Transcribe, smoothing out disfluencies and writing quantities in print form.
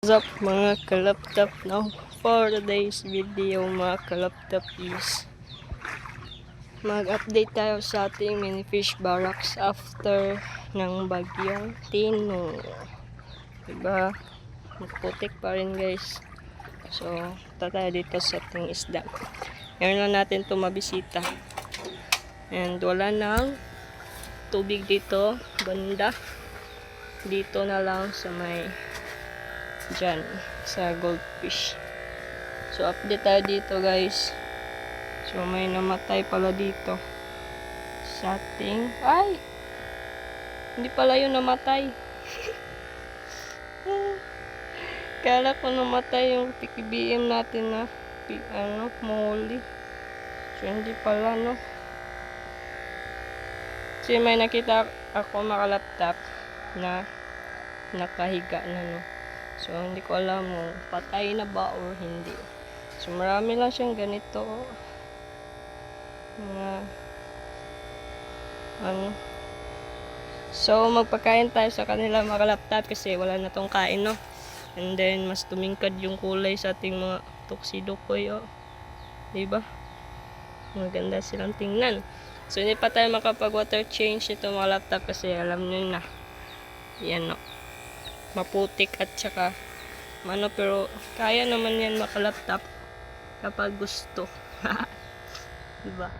What's up mga kalaptop, no? For today's video mga kalaptop is mag-update tayo sa ating mini fish barracks after ng bagyong Tino. Diba? Magputik pa rin guys. So, tayo dito sa ating isda. Ngayon lang natin ito mabisita. And wala nang tubig dito, banda. Dito na lang sa may dyan sa goldfish. So update tayo dito guys. So may namatay pala dito sa ating hindi pala yun namatay. Kala ko namatay yung TKBM natin na muli. So hindi pala, no. So may nakita ako makalaptop na nakahiga na, no. So, hindi ko alam kung patay na ba or hindi. So, marami lang siyang ganito. So, magpakain tayo sa kanila mga laptop kasi wala na tong kain, no? And then, mas tumingkad yung kulay sa ating mga tuxedo koy, oh. Diba? Maganda silang tingnan. So, hindi pa tayo makapag-water change nito mga laptop kasi alam nyo na. Yan, no? Maputik at saka pero kaya naman yan makalaptop kapag gusto. Diba?